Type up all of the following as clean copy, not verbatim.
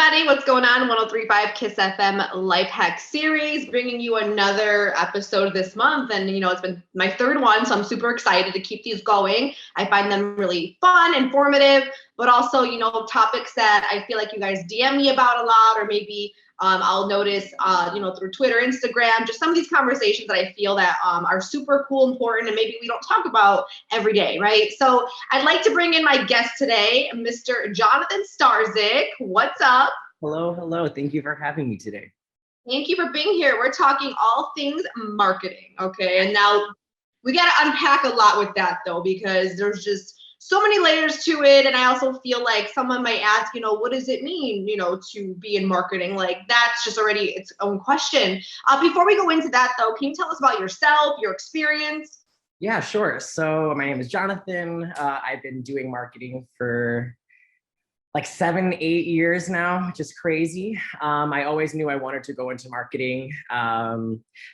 everybody, what's going on? 103.5 Kiss FM Lifehack series, bringing you another episode this month. And it's been my third one, so I'm super excited to keep these going. I find them really fun, informative, but also, topics that I feel like you guys DM me about a lot, or maybe I'll notice, through Twitter, Instagram, just some of these conversations that I feel that are super cool, important, and maybe we don't talk about every day, right? So I'd like to bring in my guest today, Mr. Jonathan Starzyk. What's up? Hello. Thank you for having me today. Thank you for being here. We're talking all things marketing, okay? And now we got to unpack a lot with that, though, because there's just so many layers to it. And I also feel like someone might ask, what does it mean, to be in marketing? Like, that's just already its own question. Before we go into that, though, can you tell us about yourself, your experience? Yeah, sure. So my name is Jonathan. I've been doing marketing for like 7-8 years now, which is crazy. I always knew I wanted to go into marketing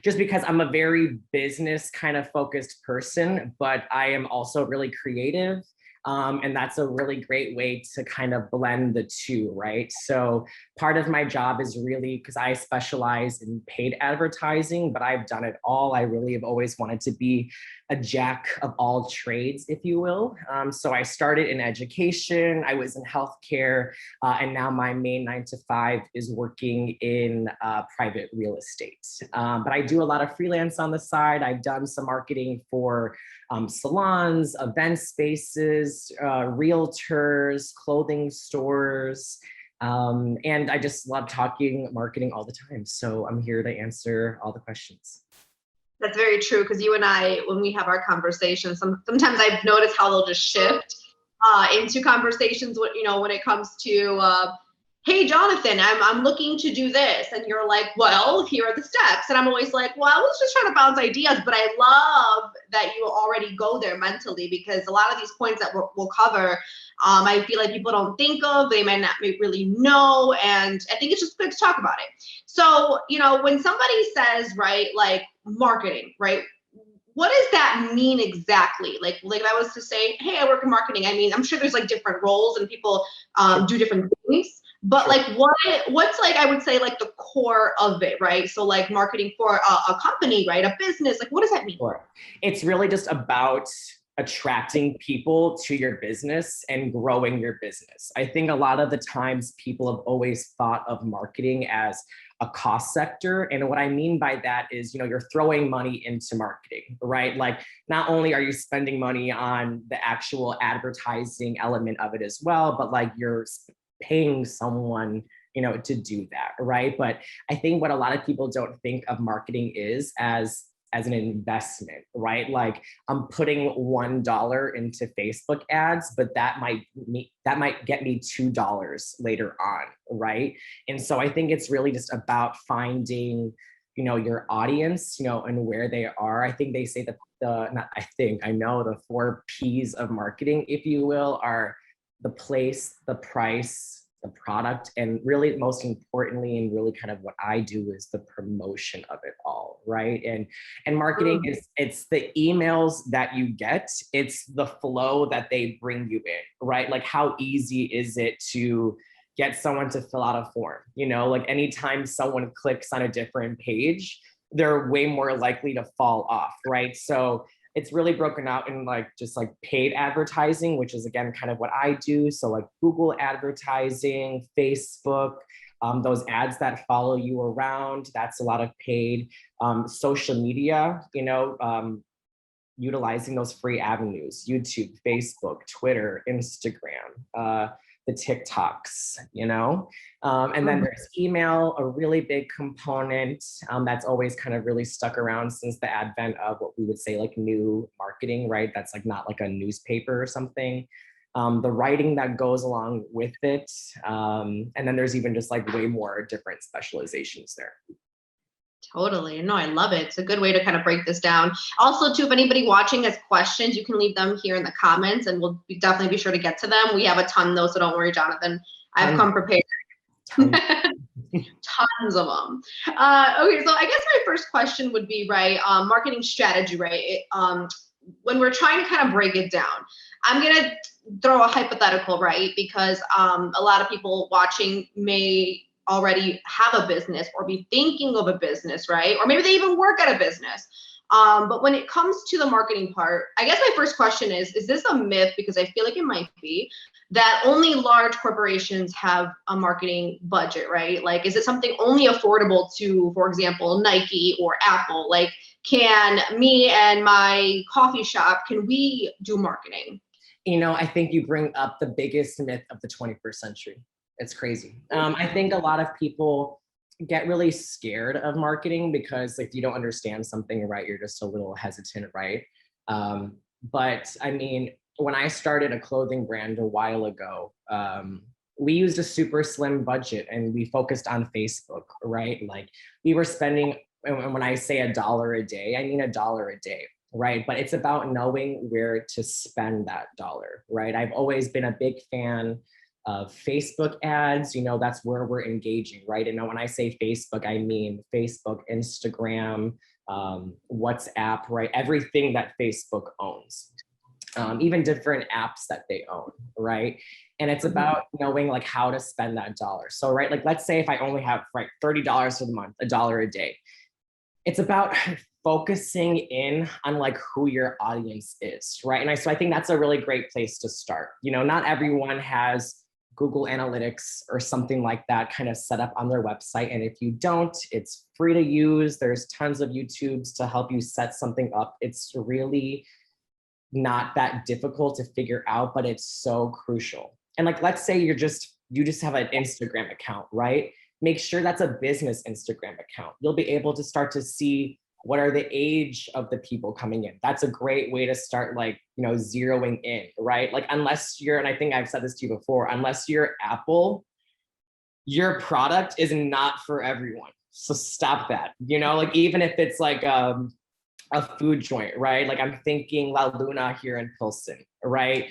just because I'm a very business kind of focused person, but I am also really creative. And that's a really great way to kind of blend the two, right? So part of my job is really, because I specialize in paid advertising, but I've done it all. I really have always wanted to be a jack of all trades, if you will. So I started in education, I was in healthcare, and now my main 9-to-5 is working in private real estate. But I do a lot of freelance on the side. I've done some marketing for salons, event spaces, realtors, clothing stores, and I just love talking marketing all the time. So I'm here to answer all the questions. That's very true, because you and I, when we have our conversations, sometimes I've noticed how they'll just shift into conversations when it comes to hey, Jonathan, I'm looking to do this. And you're like, well, here are the steps. And I'm always like, well, I was just trying to bounce ideas, but I love that you already go there mentally, because a lot of these points that we'll cover, I feel like people don't think of, they might not really know. And I think it's just good to talk about it. So, when somebody says, right, like marketing, right, what does that mean exactly? Like if I was to say, hey, I work in marketing, I mean, I'm sure there's like different roles and people do different things. But Sure. like what's like, I would say, like the core of it, right? So like marketing for a company, right? A business, like what does that mean? Sure. It's really just about attracting people to your business and growing your business. I think a lot of the times people have always thought of marketing as a cost sector. And what I mean by that is, you're throwing money into marketing, right? Like not only are you spending money on the actual advertising element of it as well, but like you're paying someone, to do that, right? But I think what a lot of people don't think of marketing is as an investment, right? Like I'm putting $1 into Facebook ads, but that might get me $2 later on, right? And so I think it's really just about finding, your audience, and where they are. I think they say that I know the 4 P's of marketing, if you will, are the place, the price, the product, and really most importantly, and really kind of what I do is the promotion of it all, right? And marketing it's the emails that you get, it's the flow that they bring you in, right? Like how easy is it to get someone to fill out a form? Like anytime someone clicks on a different page, they're way more likely to fall off, right? So it's really broken out in just paid advertising, which is again kind of what I do. So like Google advertising, Facebook, those ads that follow you around, that's a lot of paid. Social media, utilizing those free avenues, YouTube, Facebook, Twitter, Instagram, the TikToks, and then there's email, a really big component that's always kind of really stuck around since the advent of what we would say like new marketing, right? That's like not like a newspaper or something. The writing that goes along with it. And then there's even just like way more different specializations there. Totally. No, I love it. It's a good way to kind of break this down. Also, too, if anybody watching has questions, you can leave them here in the comments and we'll definitely be sure to get to them. We have a ton though, so don't worry, Jonathan. I've come prepared. Tons of them. Okay, so I guess my first question would be, right, marketing strategy, right? when we're trying to kind of break it down, I'm going to throw a hypothetical, right? Because a lot of people watching may already have a business or be thinking of a business, right? Or maybe they even work at a business. But when it comes to the marketing part, I guess my first question is this a myth? Because I feel like it might be, that only large corporations have a marketing budget, right? Like, is it something only affordable to, for example, Nike or Apple? Like, can me and my coffee shop, can we do marketing? I think you bring up the biggest myth of the 21st century. It's crazy. I think a lot of people get really scared of marketing because if you don't understand something, right, you're just a little hesitant, right? But I mean, when I started a clothing brand a while ago, we used a super slim budget and we focused on Facebook, right? Like we were spending, and when I say $1 a day, I mean $1 a day, right? But it's about knowing where to spend that dollar, right? I've always been a big fan of Facebook ads. That's where we're engaging, right? And when I say Facebook, I mean Facebook, Instagram, WhatsApp, right? Everything that Facebook owns, even different apps that they own, right? And it's about knowing like how to spend that dollar. So, right, like let's say if I only have $30 for the month, $1 a day, it's about focusing in on like who your audience is, right? And so I think that's a really great place to start. Not everyone has Google Analytics or something like that kind of set up on their website. And if you don't, it's free to use. There's tons of YouTubes to help you set something up. It's really not that difficult to figure out, but it's so crucial. And like, let's say you just have an Instagram account, right? Make sure that's a business Instagram account. You'll be able to start to see what are the age of the people coming in. That's a great way to start like, zeroing in, right? Like unless you're, and I think I've said this to you before, unless you're Apple, your product is not for everyone. So stop that, like even if it's like a food joint, right? Like I'm thinking La Luna here in Pilsen, right?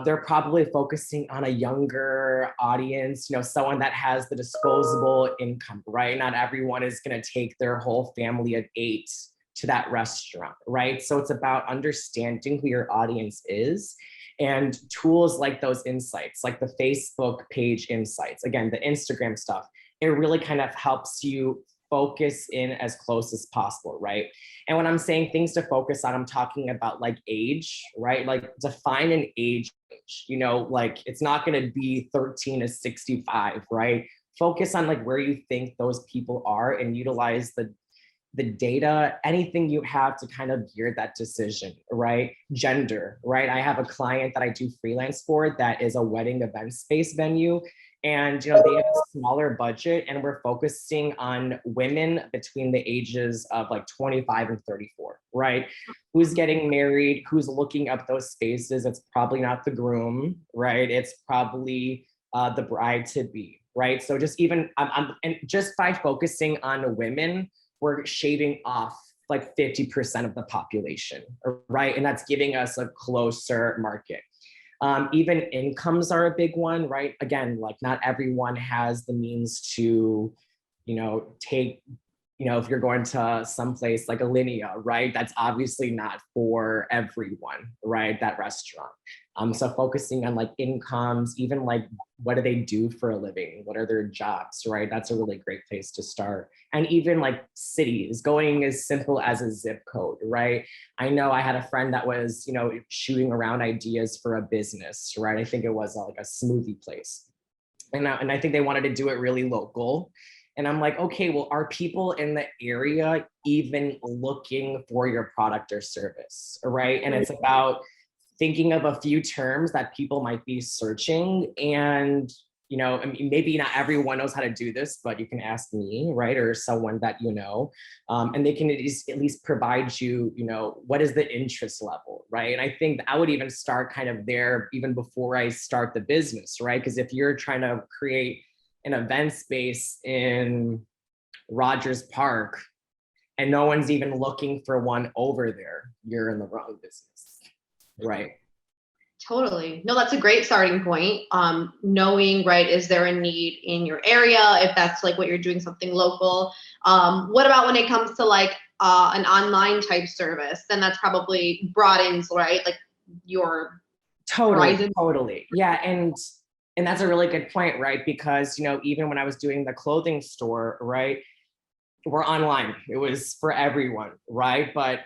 They're probably focusing on a younger audience, someone that has the disposable income, right? Not everyone is going to take their whole family of 8 to that restaurant, right? So it's about understanding who your audience is, and tools like those insights, like the Facebook page insights, again, the Instagram stuff, it really kind of helps you focus in as close as possible, right? And when I'm saying things to focus on, I'm talking about like age, right? Like define an age, like it's not going to be 13 to 65, right? Focus on like where you think those people are and utilize the data, anything you have to kind of gear that decision, right? Gender, right? I have a client that I do freelance for that is a wedding event space venue. And they have a smaller budget, and we're focusing on women between the ages of like 25 and 34, right? Who's getting married, who's looking up those spaces. It's probably not the groom, right? It's probably the bride to be, right? So just even, and just by focusing on women, we're shaving off like 50% of the population, right? And that's giving us a closer market. Even incomes are a big one, right? Again, like not everyone has the means to, take, if you're going to someplace like a Linea, right? That's obviously not for everyone, right? That restaurant. So focusing on like incomes, even like what do they do for a living? What are their jobs, right? That's a really great place to start. And even like cities, going as simple as a zip code, right? I know I had a friend that was, shooting around ideas for a business, right? I think it was like a smoothie place. And I think they wanted to do it really local. And I'm like, okay, well, are people in the area even looking for your product or service, right? And it's about thinking of a few terms that people might be searching. And, I mean, maybe not everyone knows how to do this, but you can ask me, right? Or someone that and they can at least provide you, what is the interest level, right? And I think I would even start kind of there even before I start the business, right? Because if you're trying to create an event space in Rogers Park and no one's even looking for one over there, you're in the wrong business, right? Totally. No, that's a great starting point. Knowing, right, is there a need in your area? If that's like what you're doing, something local. What about when it comes to like an online type service, then that's probably broadens, right? Like your horizon. Totally. Yeah. And that's a really good point, right? Because, even when I was doing the clothing store, right, we're online. It was for everyone, right? But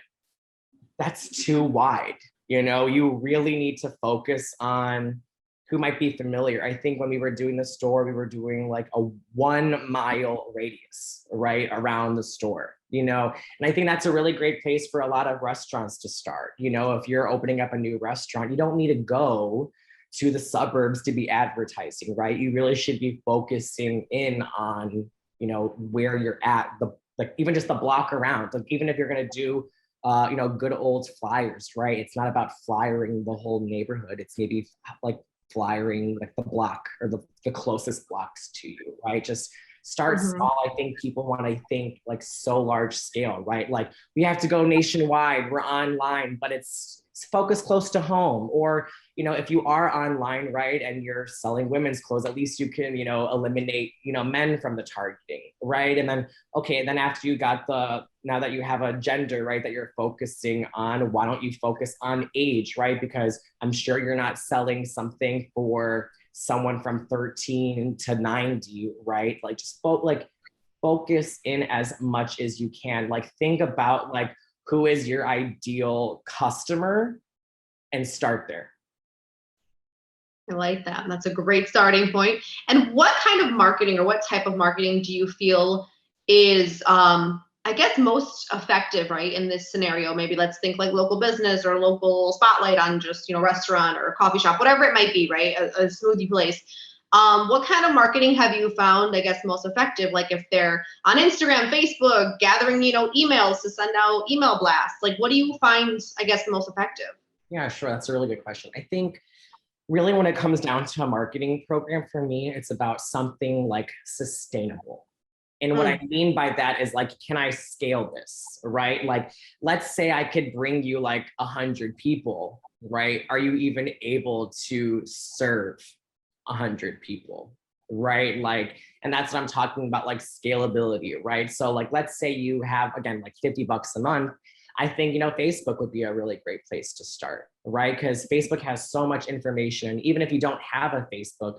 that's too wide. You really need to focus on who might be familiar. I think when we were doing the store, we were doing like a 1 mile radius, right, around the store, and I think that's a really great place for a lot of restaurants to start. If you're opening up a new restaurant, you don't need to go to the suburbs to be advertising, right? You really should be focusing in on, where you're at, like even just the block around. Like even if you're going to do good old flyers, right? It's not about flyering the whole neighborhood. It's maybe like flyering like the block or the closest blocks to you, right? Just start small. I think people want to think like so large scale, right? Like we have to go nationwide, we're online, but it's focus close to home. Or, if you are online, right, and you're selling women's clothes, at least you can, eliminate, men from the targeting, right? And then, okay, then after you got now that you have a gender, right, that you're focusing on, why don't you focus on age, right? Because I'm sure you're not selling something for someone from 13 to 90, right? Like just focus in as much as you can. Like think about like, who is your ideal customer and start there. I like that. That's a great starting point. And what kind of marketing or what type of marketing do you feel is, I guess, most effective, right, in this scenario? Maybe let's think like local business or local spotlight on just, restaurant or coffee shop, whatever it might be, right? A smoothie place. What kind of marketing have you found, I guess, most effective? Like if they're on Instagram, Facebook, gathering, emails to send out email blasts, like what do you find, I guess, most effective? Yeah, sure. That's a really good question. I think really when it comes down to a marketing program, for me, it's about something like sustainable. And what I mean by that is like, can I scale this, right? Like, let's say I could bring you like 100 people, right? Are you even able to serve 100 people, right? Like, and that's what I'm talking about, like scalability, right? So like, let's say you have, again, like $50 a month. I think, Facebook would be a really great place to start, right? Because Facebook has so much information. Even if you don't have a Facebook,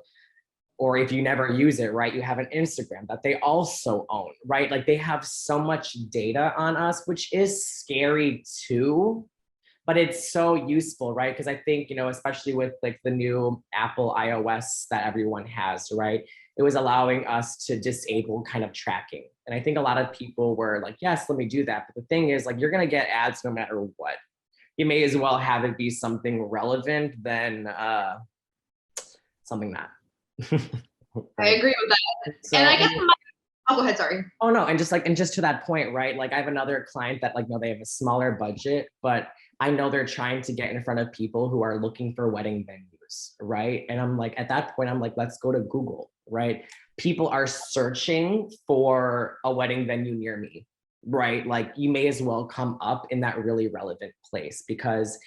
or if you never use it, right, you have an Instagram that they also own, right? Like they have so much data on us, which is scary too, but it's so useful, right? Because I think, especially with like the new Apple iOS that everyone has, right? It was allowing us to disable kind of tracking. And I think a lot of people were like, yes, let me do that. But the thing is, like, you're going to get ads no matter what. You may as well have it be something relevant than something not. I agree with that. So, and I guess oh, go ahead, sorry. Oh no, and just to that point, right? Like I have another client that they have a smaller budget, but I know they're trying to get in front of people who are looking for wedding venues, right? And I'm like, at that point, I'm like, let's go to Google, right? People are searching for a wedding venue near me, right? Like you may as well come up in that really relevant place, because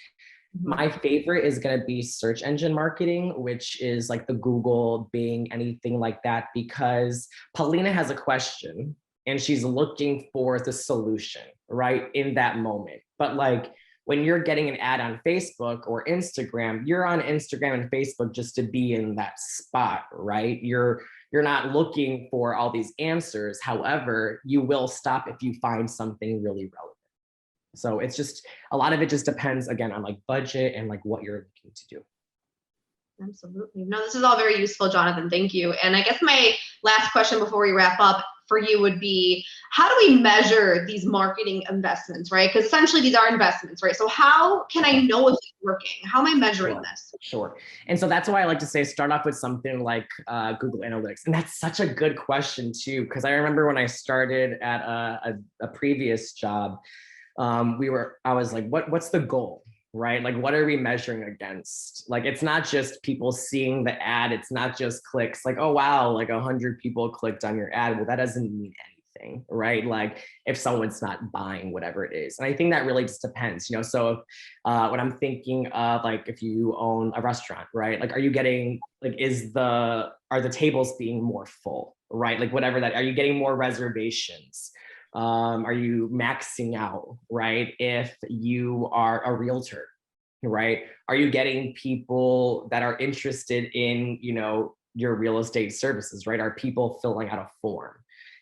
my favorite is going to be search engine marketing, which is like the Google, Bing, anything like that, because Paulina has a question and she's looking for the solution, right, in that moment. But like when you're getting an ad on Facebook or Instagram, you're on Instagram and Facebook just to be in that spot, right? You're not looking for all these answers. However, you will stop if you find something really relevant. So it's just, a lot of it just depends, again, on like budget and like what you're looking to do. Absolutely. No, this is all very useful, Jonathan. Thank you. And I guess my last question before we wrap up for you would be, how do we measure these marketing investments, right? Because essentially these are investments, right? So how can I know if it's working? How am I measuring this? Sure. And so that's why I like to say, start off with something like Google Analytics. And that's such a good question too, because I remember when I started at a previous job, I was like, what's the goal, right? Like, what are we measuring against? Like, it's not just people seeing the ad. It's not just clicks like, oh, wow, like 100 people clicked on your ad. Well, that doesn't mean anything, right? Like if someone's not buying whatever it is. And I think that really just depends, so what I'm thinking of, like if you own a restaurant, right? Like, are you getting, like, are the tables being more full, right? Like whatever that, are you getting more reservations? Are you maxing out, right? If you are a realtor, right? Are you getting people that are interested in, your real estate services, right? Are people filling out a form?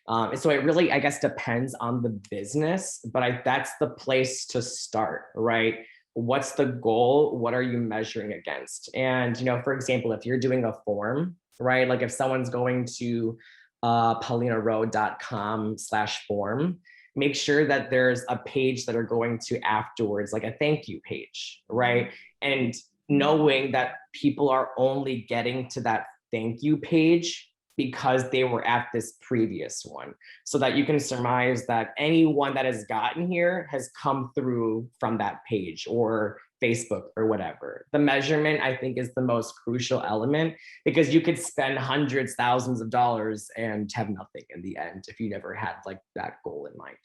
And so it really, I guess, depends on the business, but that's the place to start, right? What's the goal? What are you measuring against? And, for example, if you're doing a form, right? Like if someone's going to paulinaro.com/form, make sure that there's a page that are going to afterwards, like a thank you page, right? And knowing that people are only getting to that thank you page because they were at this previous one, so that you can surmise that anyone that has gotten here has come through from that page or Facebook or whatever. The measurement, I think, is the most crucial element, because you could spend hundreds, thousands of dollars and have nothing in the end if you never had like that goal in mind.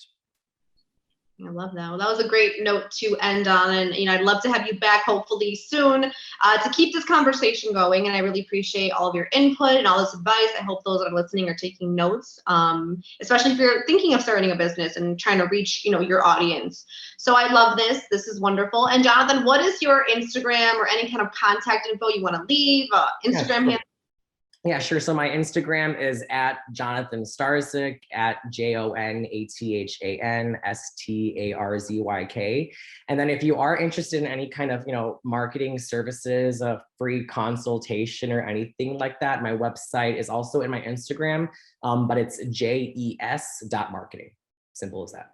I love that. Well, that was a great note to end on. And, I'd love to have you back hopefully soon to keep this conversation going. And I really appreciate all of your input and all this advice. I hope those that are listening are taking notes, especially if you're thinking of starting a business and trying to reach, your audience. So I love this. This is wonderful. And Jonathan, what is your Instagram or any kind of contact info you want to leave? Instagram handle? Yeah, sure. So my Instagram is at Jonathan Starzyk, at JONATHANSTARZYK. And then if you are interested in any kind of, marketing services, a free consultation or anything like that, my website is also in my Instagram, but it's JES.marketing. Simple as that.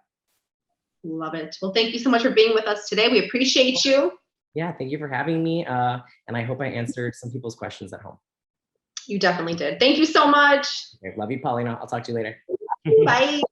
Love it. Well, thank you so much for being with us today. We appreciate you. Yeah, thank you for having me. And I hope I answered some people's questions at home. You definitely did. Thank you so much. Okay, love you, Paulina. I'll talk to you later. Bye.